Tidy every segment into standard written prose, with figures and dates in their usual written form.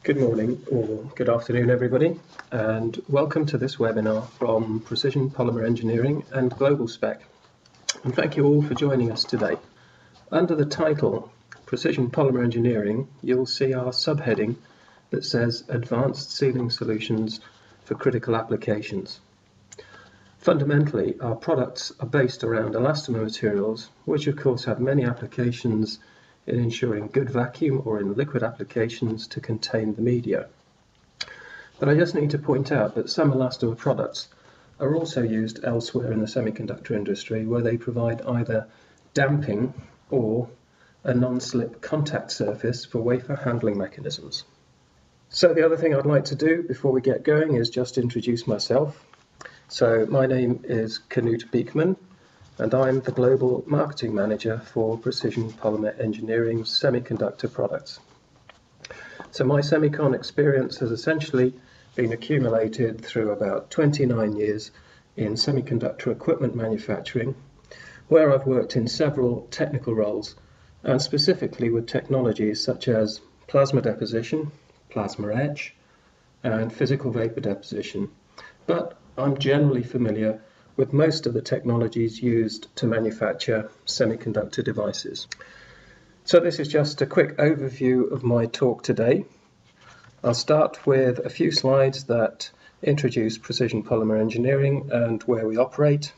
Good morning or good afternoon everybody, and welcome to this webinar from Precision Polymer Engineering and Global Spec. And thank you all for joining us today. Under the title Precision Polymer Engineering, you'll see our subheading that says Advanced Sealing Solutions for Critical Applications. Fundamentally, our products are based around elastomer materials, which of course have many applications in ensuring good vacuum or in liquid applications to contain the media. But I just need to point out that some elastomer products are also used elsewhere in the semiconductor industry, where they provide either damping or a non-slip contact surface for wafer handling mechanisms. So the other thing I'd like to do before we get going is just introduce myself. So my name is Knut Beekman, and I'm the Global Marketing Manager for Precision Polymer Engineering's semiconductor products. So my semicon experience has essentially been accumulated through about 29 years in semiconductor equipment manufacturing, where I've worked in several technical roles, and specifically with technologies such as plasma deposition, plasma etch, and physical vapor deposition. But I'm generally familiar with most of the technologies used to manufacture semiconductor devices. So this is just a quick overview of my talk today. I'll start with a few slides that introduce Precision Polymer Engineering and where we operate,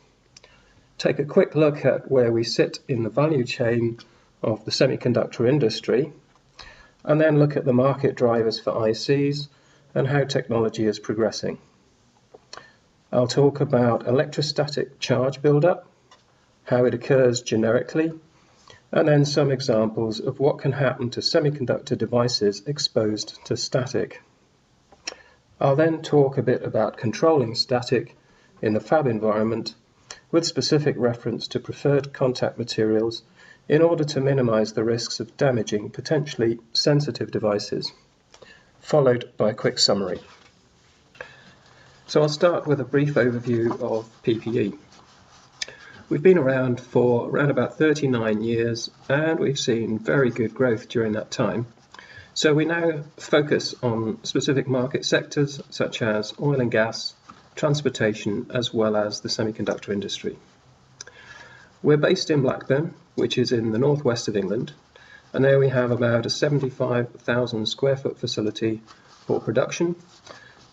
take a quick look at where we sit in the value chain of the semiconductor industry, and then look at the market drivers for ICs and how technology is progressing. I'll talk about electrostatic charge buildup, how it occurs generically, and then some examples of what can happen to semiconductor devices exposed to static. I'll then talk a bit about controlling static in the fab environment with specific reference to preferred contact materials in order to minimize the risks of damaging potentially sensitive devices, followed by a quick summary. So I'll start with a brief overview of PPE. We've been around for around about 39 years, and we've seen very good growth during that time. So we now focus on specific market sectors such as oil and gas, transportation, as well as the semiconductor industry. We're based in Blackburn, which is in the northwest of England, and there we have about a 75,000 square foot facility for production.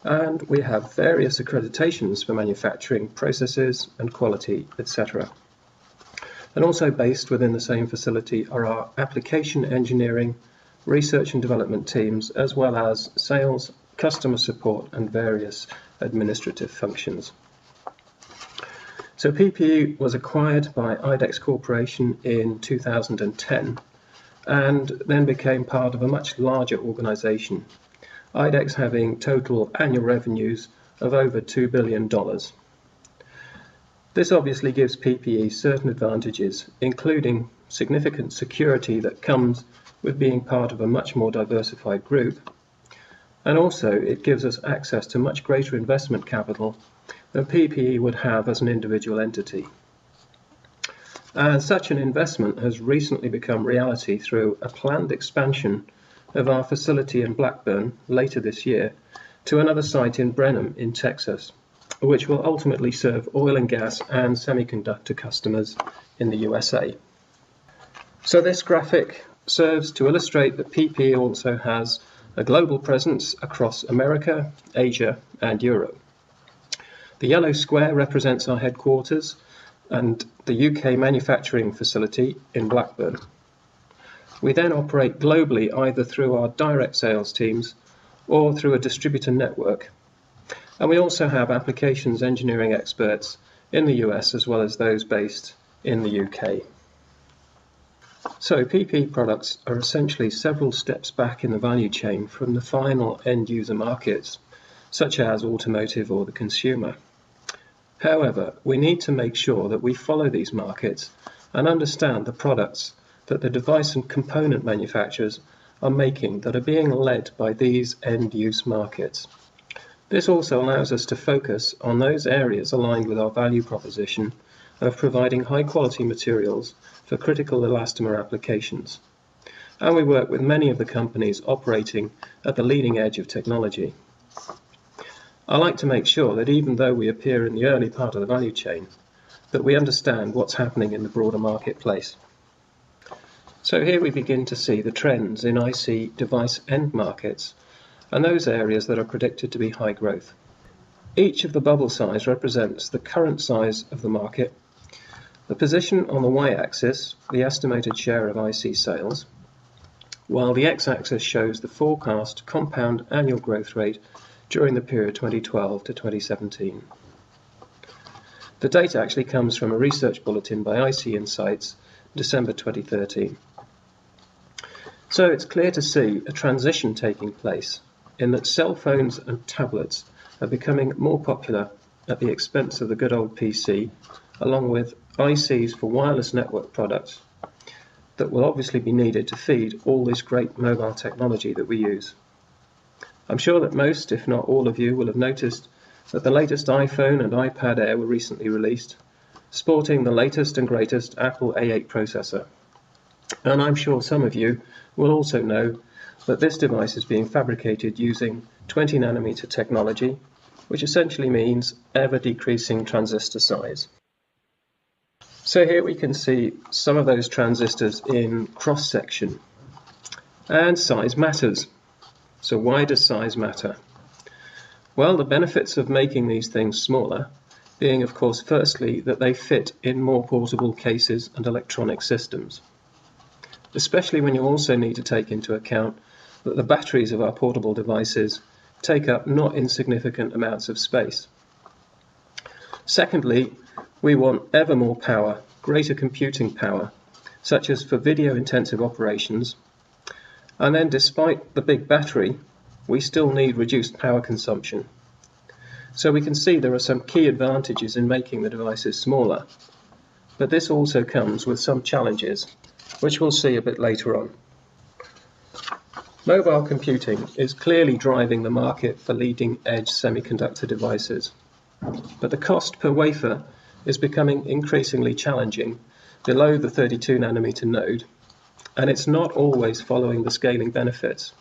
And we have various accreditations for manufacturing processes and quality, etc. And also based within the same facility are our application engineering, research and development teams, as well as sales, customer support, and various administrative functions. So PPE was acquired by IDEX Corporation in 2010 and then became part of a much larger organization, IDEX having total annual revenues of over $2 billion. This obviously gives PPE certain advantages, including significant security that comes with being part of a much more diversified group, and also it gives us access to much greater investment capital than PPE would have as an individual entity. And such an investment has recently become reality through a planned expansion of our facility in Blackburn later this year to another site in Brenham in Texas, which will ultimately serve oil and gas and semiconductor customers in the USA. So this graphic serves to illustrate that PPE also has a global presence across America, Asia, and Europe. The yellow square represents our headquarters and the UK manufacturing facility in Blackburn. We then operate globally either through our direct sales teams or through a distributor network. And we also have applications engineering experts in the US as well as those based in the UK. So PPE products are essentially several steps back in the value chain from the final end user markets, such as automotive or the consumer. However, we need to make sure that we follow these markets and understand the products that the device and component manufacturers are making that are being led by these end-use markets. This also allows us to focus on those areas aligned with our value proposition of providing high-quality materials for critical elastomer applications. and we work with many of the companies operating at the leading edge of technology. I like to make sure that even though we appear in the early part of the value chain, that we understand what's happening in the broader marketplace. So here we begin to see the trends in IC device end markets and those areas that are predicted to be high growth. Each of the bubble size represents the current size of the market, the position on the y-axis, the estimated share of IC sales, while the x-axis shows the forecast compound annual growth rate during the period 2012 to 2017. The data actually comes from a research bulletin by IC Insights, December 2013. So it's clear to see a transition taking place in that cell phones and tablets are becoming more popular at the expense of the good old PC, along with ICs for wireless network products that will obviously be needed to feed all this great mobile technology that we use. I'm sure that most, if not all of you, will have noticed that the latest iPhone and iPad Air were recently released, sporting the latest and greatest Apple A8 processor. And I'm sure some of you will also know that this device is being fabricated using 20 nanometer technology, which essentially means ever-decreasing transistor size. So here we can see some of those transistors in cross-section. And size matters. So why does size matter? Well, the benefits of making these things smaller being, of course, firstly, that they fit in more portable cases and electronic systems, especially when you also need to take into account that the batteries of our portable devices take up not insignificant amounts of space. Secondly, we want ever more power, greater computing power, such as for video-intensive operations. And then, despite the big battery, we still need reduced power consumption. So we can see there are some key advantages in making the devices smaller, but this also comes with some challenges, which we'll see a bit later on. Mobile computing is clearly driving the market for leading-edge semiconductor devices, but the cost per wafer is becoming increasingly challenging below the 32 nanometer node, and it's not always following the scaling benefits.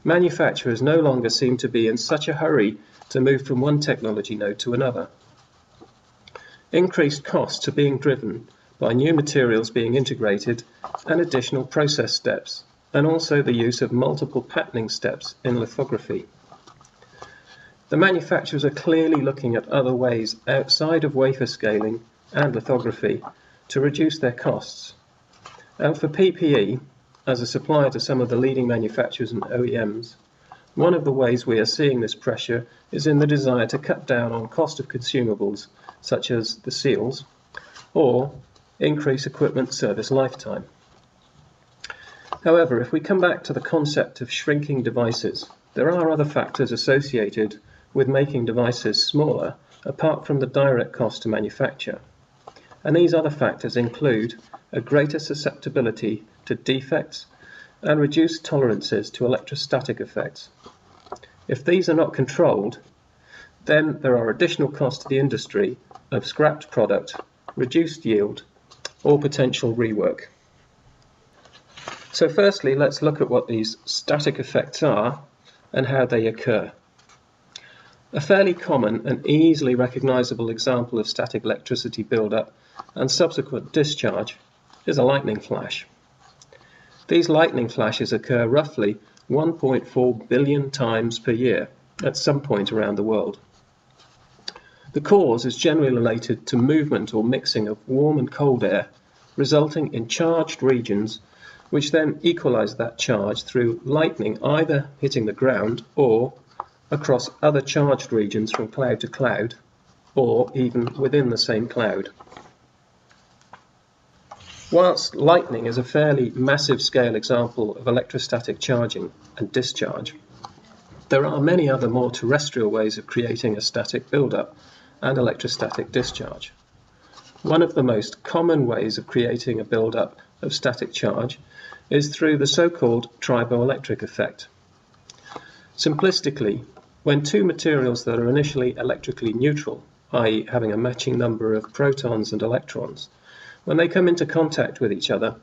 Manufacturers no longer seem to be in such a hurry to move from one technology node to another. Increased costs are being driven by new materials being integrated and additional process steps, and also the use of multiple patterning steps in lithography. The manufacturers are clearly looking at other ways outside of wafer scaling and lithography to reduce their costs. And for PPE, as a supplier to some of the leading manufacturers and OEMs, one of the ways we are seeing this pressure is in the desire to cut down on cost of consumables, such as the seals, or increase equipment service lifetime. However, if we come back to the concept of shrinking devices, there are other factors associated with making devices smaller apart from the direct cost to manufacture. And these other factors include a greater susceptibility to defects and reduced tolerances to electrostatic effects. If these are not controlled, then there are additional costs to the industry of scrapped product, reduced yield, or potential rework. So firstly, let's look at what these static effects are and how they occur. A fairly common and easily recognizable example of static electricity buildup and subsequent discharge is a lightning flash. These lightning flashes occur roughly 1.4 billion times per year at some point around the world. The cause is generally related to movement or mixing of warm and cold air, resulting in charged regions which then equalize that charge through lightning either hitting the ground or across other charged regions from cloud to cloud, or even within the same cloud. Whilst lightning is a fairly massive scale example of electrostatic charging and discharge, there are many other more terrestrial ways of creating a static buildup and electrostatic discharge. One of the most common ways of creating a buildup of static charge is through the so-called triboelectric effect. Simplistically, when two materials that are initially electrically neutral, i.e. having a matching number of protons and electrons, when they come into contact with each other,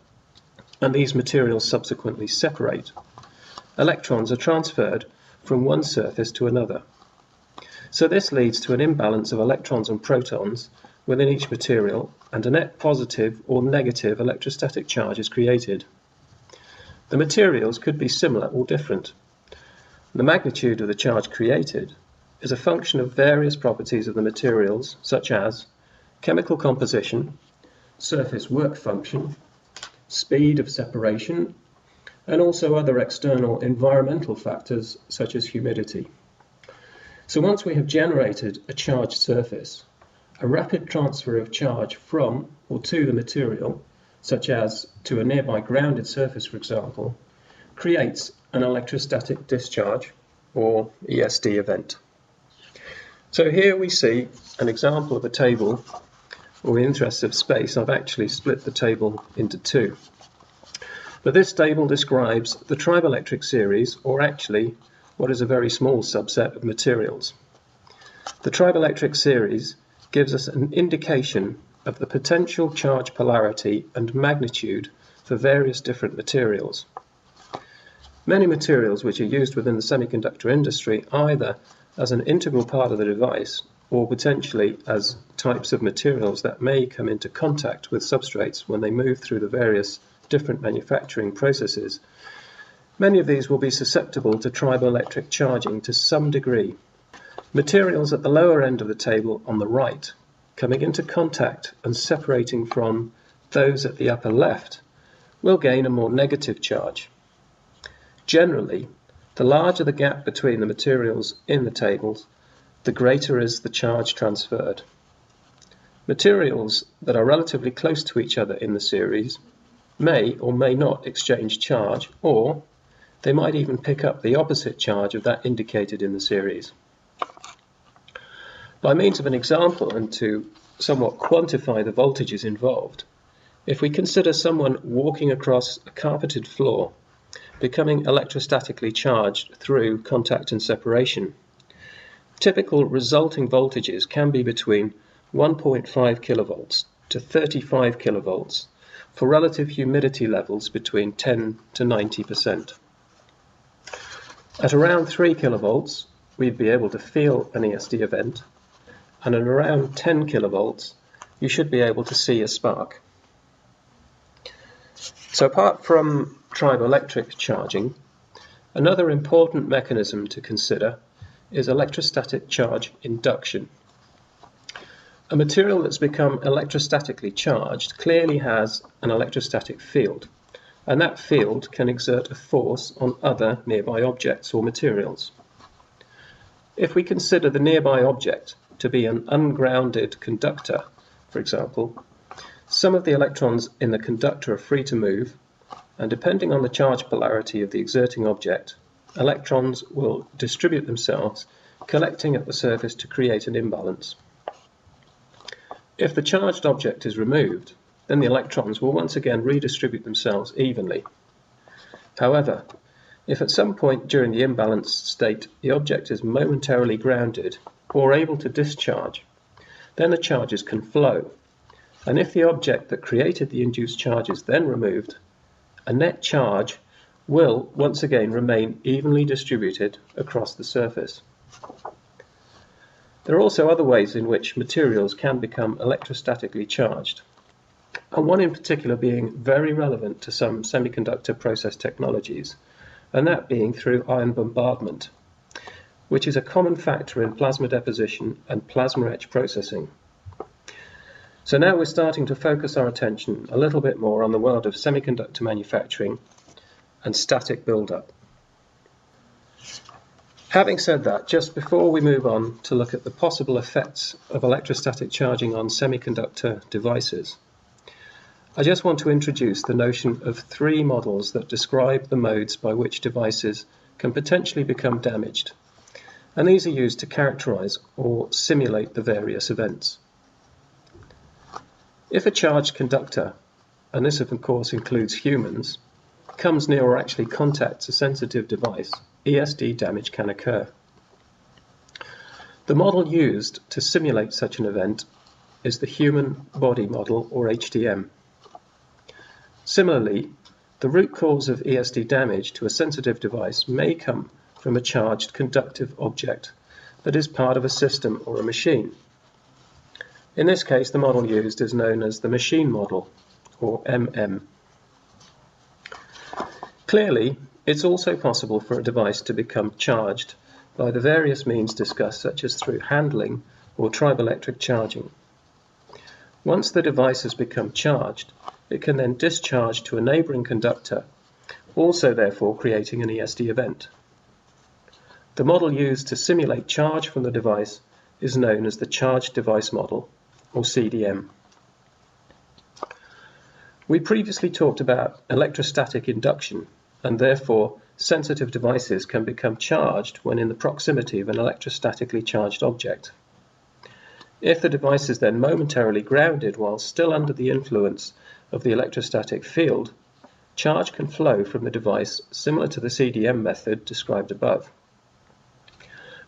and these materials subsequently separate, electrons are transferred from one surface to another. So this leads to an imbalance of electrons and protons within each material, and a net positive or negative electrostatic charge is created. The materials could be similar or different. The magnitude of the charge created is a function of various properties of the materials, such as chemical composition, surface work function, speed of separation, and also other external environmental factors such as humidity. So once we have generated a charged surface, a rapid transfer of charge from or to the material, such as to a nearby grounded surface, for example, creates an electrostatic discharge or ESD event. So here we see an example of a table, or in the interest of space, I've actually split the table into two. But this table describes the triboelectric series, or actually what is a very small subset of materials. The triboelectric series gives us an indication of the potential charge polarity and magnitude for various different materials. Many materials which are used within the semiconductor industry either as an integral part of the device or potentially as types of materials that may come into contact with substrates when they move through the various different manufacturing processes. Many of these will be susceptible to triboelectric charging to some degree. Materials at the lower end of the table on the right, coming into contact and separating from those at the upper left, will gain a more negative charge. Generally, the larger the gap between the materials in the tables, the greater is the charge transferred. Materials that are relatively close to each other in the series may or may not exchange charge, or they might even pick up the opposite charge of that indicated in the series. By means of an example, and to somewhat quantify the voltages involved, if we consider someone walking across a carpeted floor, becoming electrostatically charged through contact and separation, typical resulting voltages can be between 1.5 kilovolts to 35 kilovolts for relative humidity levels between 10 to 90%. At around 3 kilovolts, we'd be able to feel an ESD event, and at around 10 kilovolts, you should be able to see a spark. So apart from triboelectric charging, another important mechanism to consider is electrostatic charge induction. A material that's become electrostatically charged clearly has an electrostatic field, and that field can exert a force on other nearby objects or materials. If we consider the nearby object to be an ungrounded conductor, for example, some of the electrons in the conductor are free to move, and depending on the charge polarity of the exerting object, electrons will distribute themselves, collecting at the surface to create an imbalance. If the charged object is removed, then the electrons will once again redistribute themselves evenly. However, if at some point during the imbalanced state the object is momentarily grounded or able to discharge, then the charges can flow, and if the object that created the induced charge is then removed, a net charge will once again remain evenly distributed across the surface. There are also other ways in which materials can become electrostatically charged, and one in particular being very relevant to some semiconductor process technologies, and that being through ion bombardment, which is a common factor in plasma deposition and plasma etch processing. So now we're starting to focus our attention a little bit more on the world of semiconductor manufacturing and static buildup. Having said that, just before we move on to look at the possible effects of electrostatic charging on semiconductor devices, I just want to introduce the notion of three models that describe the modes by which devices can potentially become damaged, and these are used to characterize or simulate the various events. If a charged conductor, and this of course includes humans, comes near or actually contacts a sensitive device, ESD damage can occur. The model used to simulate such an event is the human body model, or HDM. Similarly, the root cause of ESD damage to a sensitive device may come from a charged conductive object that is part of a system or a machine. In this case, the model used is known as the machine model, or MM. Clearly, it's also possible for a device to become charged by the various means discussed, such as through handling or triboelectric charging. Once the device has become charged, it can then discharge to a neighbouring conductor, also therefore creating an ESD event. The model used to simulate charge from the device is known as the charged device model, or CDM. We previously talked about electrostatic induction, and therefore sensitive devices can become charged when in the proximity of an electrostatically charged object. If the device is then momentarily grounded while still under the influence of the electrostatic field, charge can flow from the device similar to the CDM method described above.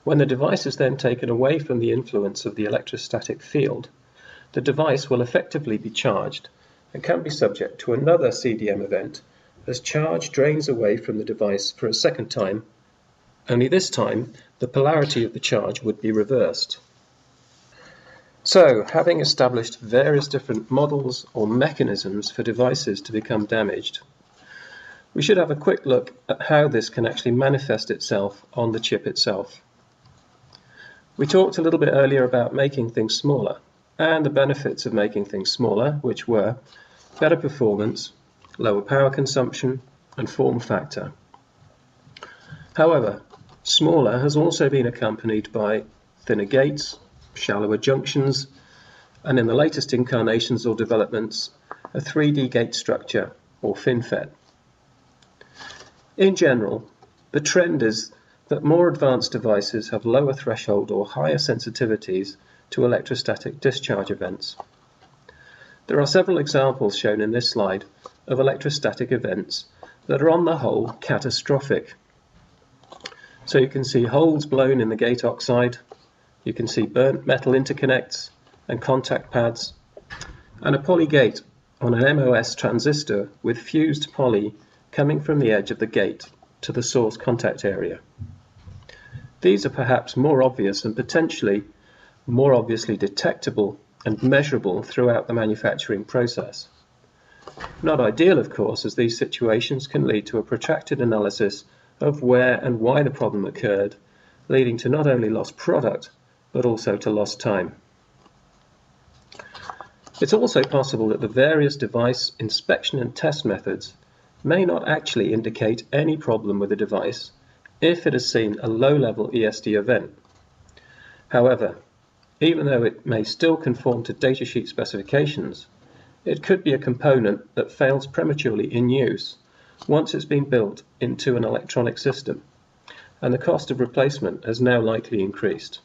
When the device is then taken away from the influence of the electrostatic field, the device will effectively be charged and can be subject to another CDM event as charge drains away from the device for a second time, only this time the polarity of the charge would be reversed. So, having established various different models or mechanisms for devices to become damaged, we should have a quick look at how this can actually manifest itself on the chip itself. We talked a little bit earlier about making things smaller and the benefits of making things smaller, which were better performance, lower power consumption, and form factor. However, smaller has also been accompanied by thinner gates, shallower junctions, and in the latest incarnations or developments, a 3D gate structure, or FinFET. In general, the trend is that more advanced devices have lower threshold or higher sensitivities to electrostatic discharge events. There are several examples shown in this slide of electrostatic events that are on the whole catastrophic. So you can see holes blown in the gate oxide, you can see burnt metal interconnects and contact pads, and a poly gate on an MOS transistor with fused poly coming from the edge of the gate to the source contact area. These are perhaps more obvious and potentially more obviously detectable and measurable throughout the manufacturing process. Not ideal, of course, as these situations can lead to a protracted analysis of where and why the problem occurred, leading to not only lost product, but also to lost time. It's also possible that the various device inspection and test methods may not actually indicate any problem with the device if it has seen a low-level ESD event. However, even though it may still conform to datasheet specifications, it could be a component that fails prematurely in use once it's been built into an electronic system, and the cost of replacement has now likely increased.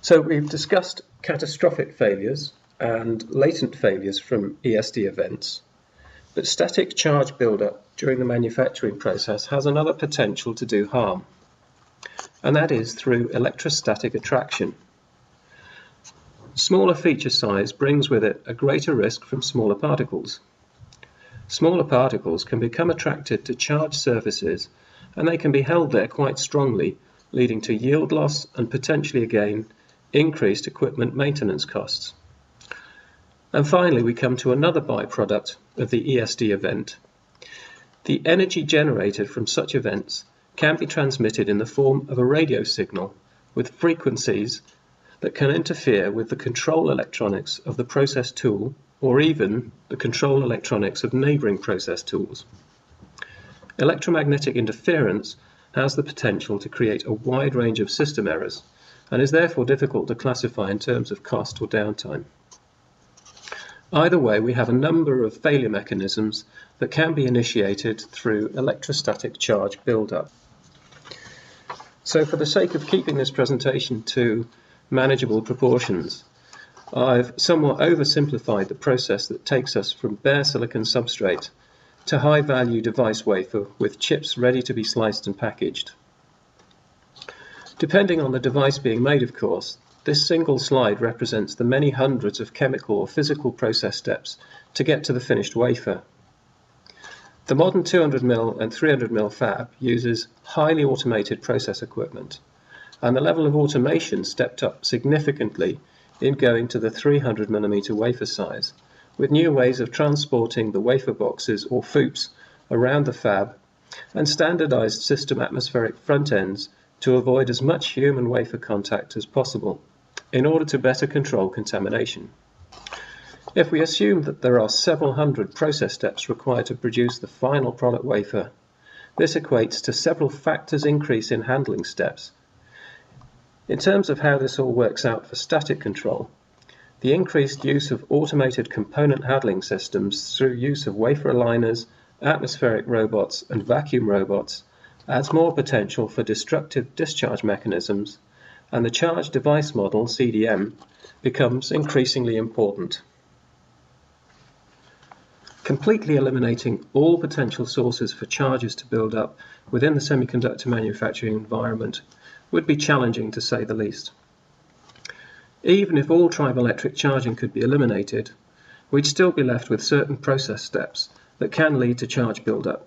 So we've discussed catastrophic failures and latent failures from ESD events, but static charge buildup during the manufacturing process has another potential to do harm, and that is through electrostatic attraction. Smaller feature size brings with it a greater risk from smaller particles. Smaller particles can become attracted to charged surfaces, and they can be held there quite strongly, leading to yield loss and potentially again increased equipment maintenance costs. And finally, we come to another byproduct of the ESD event. The energy generated from such events can be transmitted in the form of a radio signal with frequencies that can interfere with the control electronics of the process tool or even the control electronics of neighbouring process tools. Electromagnetic interference has the potential to create a wide range of system errors and is therefore difficult to classify in terms of cost or downtime. Either way, we have a number of failure mechanisms that can be initiated through electrostatic charge buildup. So for the sake of keeping this presentation to manageable proportions, I've somewhat oversimplified the process that takes us from bare silicon substrate to high-value device wafer with chips ready to be sliced and packaged. Depending on the device being made, of course, this single slide represents the many hundreds of chemical or physical process steps to get to the finished wafer. The modern 200mm and 300mm fab uses highly automated process equipment, and the level of automation stepped up significantly in going to the 300mm wafer size, with new ways of transporting the wafer boxes or FOUPs around the fab and standardized system atmospheric front ends to avoid as much human wafer contact as possible in order to better control contamination. If we assume that there are several hundred process steps required to produce the final product wafer, this equates to several factors increase in handling steps. In terms of how this all works out for static control, the increased use of automated component handling systems through use of wafer aligners, atmospheric robots and vacuum robots adds more potential for destructive discharge mechanisms, and the charge device model, CDM, becomes increasingly important. Completely eliminating all potential sources for charges to build up within the semiconductor manufacturing environment would be challenging, to say the least. Even if all triboelectric charging could be eliminated, we'd still be left with certain process steps that can lead to charge buildup.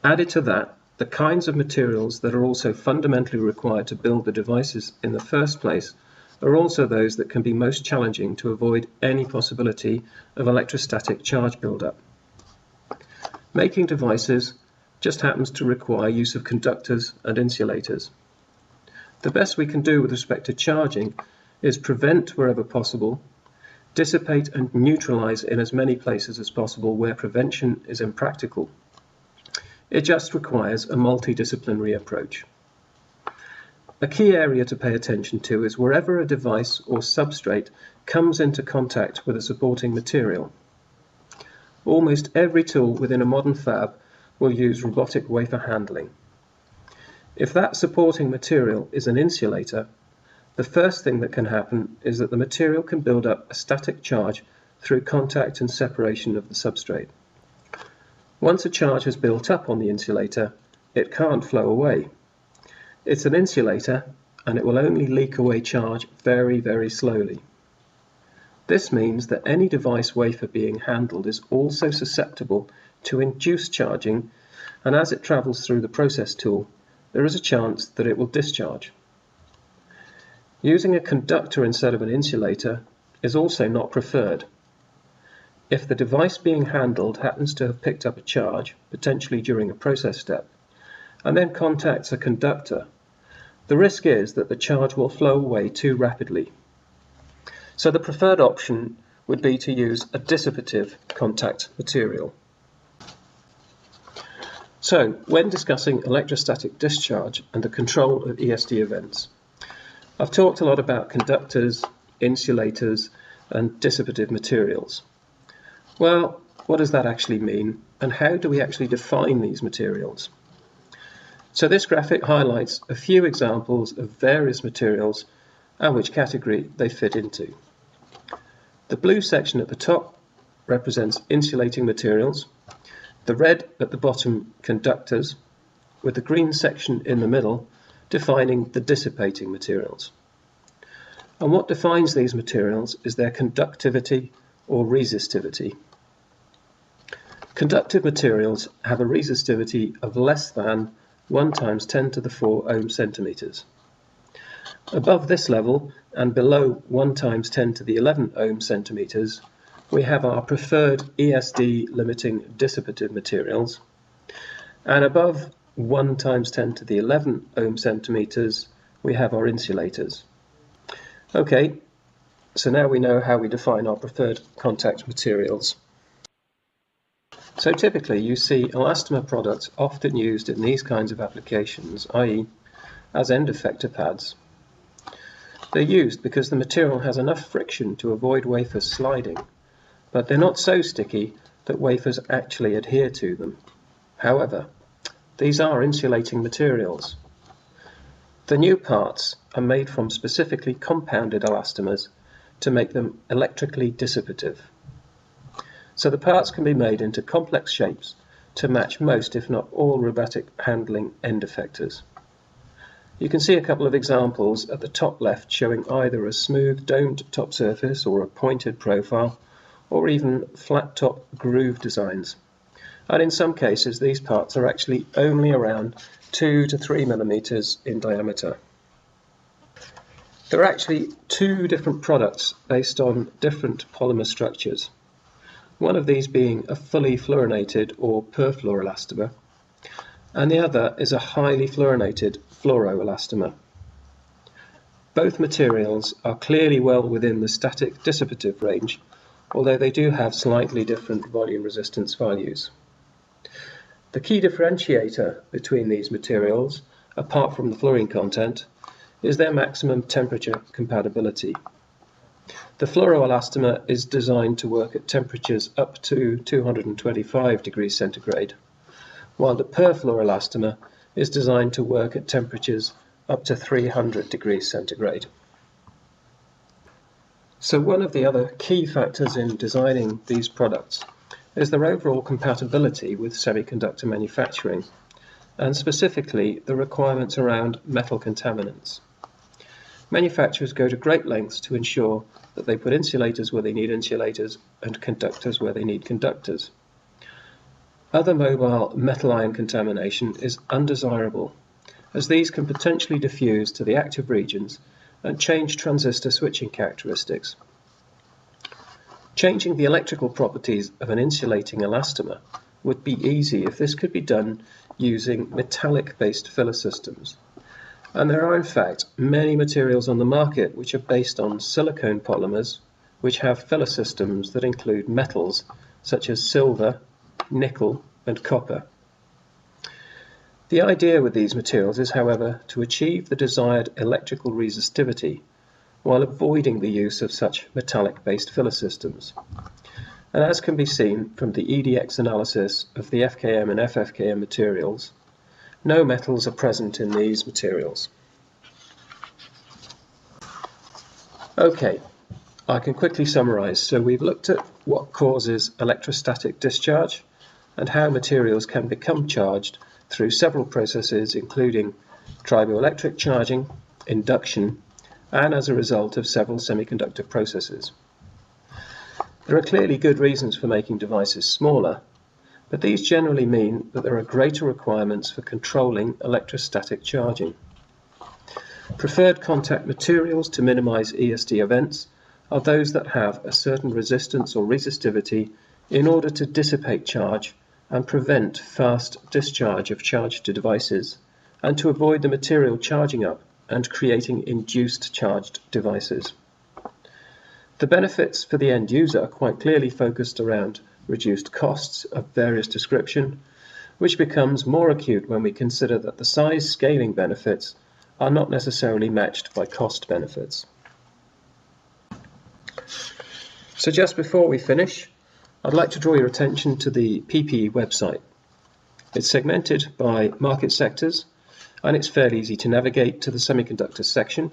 Added to that, the kinds of materials that are also fundamentally required to build the devices in the first place are also those that can be most challenging to avoid any possibility of electrostatic charge buildup. Making devices just happens to require use of conductors and insulators. The best we can do with respect to charging is prevent wherever possible, dissipate and neutralize in as many places as possible where prevention is impractical. It just requires a multidisciplinary approach. A key area to pay attention to is wherever a device or substrate comes into contact with a supporting material. Almost every tool within a modern fab will use robotic wafer handling. If that supporting material is an insulator, the first thing that can happen is that the material can build up a static charge through contact and separation of the substrate. Once a charge has built up on the insulator, it can't flow away. It's an insulator, and it will only leak away charge very, very slowly. This means that any device wafer being handled is also susceptible to induced charging, and as it travels through the process tool, there is a chance that it will discharge. Using a conductor instead of an insulator is also not preferred. If the device being handled happens to have picked up a charge, potentially during a process step, and then contacts a conductor, the risk is that the charge will flow away too rapidly. So the preferred option would be to use a dissipative contact material. So, when discussing electrostatic discharge and the control of ESD events, I've talked a lot about conductors, insulators, and dissipative materials. Well, what does that actually mean, and how do we actually define these materials? So this graphic highlights a few examples of various materials and which category they fit into. The blue section at the top represents insulating materials, the red at the bottom conductors, with the green section in the middle defining the dissipating materials. And what defines these materials is their conductivity or resistivity. Conductive materials have a resistivity of less than 1 × 10⁴ ohm centimeters. Above this level and below 1 × 10⁻11 ohm centimeters, we have our preferred ESD limiting dissipative materials, and above 1 × 10⁻11 ohm centimeters, we have our insulators. Okay, so now we know how we define our preferred contact materials. So typically you see elastomer products often used in these kinds of applications, i.e. as end effector pads. They're used because the material has enough friction to avoid wafers sliding, but they're not so sticky that wafers actually adhere to them. However, these are insulating materials. The new parts are made from specifically compounded elastomers to make them electrically dissipative. So the parts can be made into complex shapes to match most, if not all, robotic handling end effectors. You can see a couple of examples at the top left showing either a smooth domed top surface or a pointed profile, or even flat top groove designs. and in some cases these parts are actually only around 2 to 3 millimeters in diameter. There are actually two different products based on different polymer structures. One of these being a fully fluorinated or perfluoroelastomer, and the other is a highly fluorinated fluoroelastomer. Both materials are clearly well within the static dissipative range, although they do have slightly different volume resistance values. The key differentiator between these materials, apart from the fluorine content, is their maximum temperature compatibility. The fluoroelastomer is designed to work at temperatures up to 225 degrees centigrade, while the perfluoroelastomer is designed to work at temperatures up to 300 degrees centigrade. So one of the other key factors in designing these products is their overall compatibility with semiconductor manufacturing, and specifically the requirements around metal contaminants. Manufacturers go to great lengths to ensure that they put insulators where they need insulators and conductors where they need conductors. Other mobile metal ion contamination is undesirable, as these can potentially diffuse to the active regions and change transistor switching characteristics. Changing the electrical properties of an insulating elastomer would be easy if this could be done using metallic-based filler systems. And there are in fact many materials on the market which are based on silicone polymers which have filler systems that include metals such as silver, nickel and copper. The idea with these materials is, however, to achieve the desired electrical resistivity while avoiding the use of such metallic-based filler systems. And as can be seen from the EDX analysis of the FKM and FFKM materials, no metals are present in these materials. Okay, I can quickly summarize. So we've looked at what causes electrostatic discharge and how materials can become charged through several processes, including triboelectric charging, induction, and as a result of several semiconductor processes. There are clearly good reasons for making devices smaller, but these generally mean that there are greater requirements for controlling electrostatic charging. Preferred contact materials to minimize ESD events are those that have a certain resistance or resistivity in order to dissipate charge and prevent fast discharge of charge to devices, and to avoid the material charging up and creating induced charged devices. The benefits for the end user are quite clearly focused around reduced costs of various description, which becomes more acute when we consider that the size scaling benefits are not necessarily matched by cost benefits. So just before we finish, I'd like to draw your attention to the PPE website. It's segmented by market sectors, and it's fairly easy to navigate to the semiconductor section.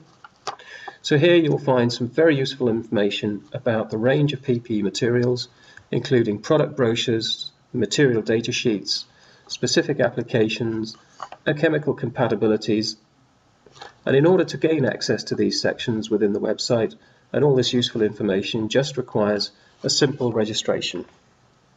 So here you'll find some very useful information about the range of PPE materials, including product brochures, material data sheets, specific applications, and chemical compatibilities. And in order to gain access to these sections within the website, and all this useful information just requires a simple registration.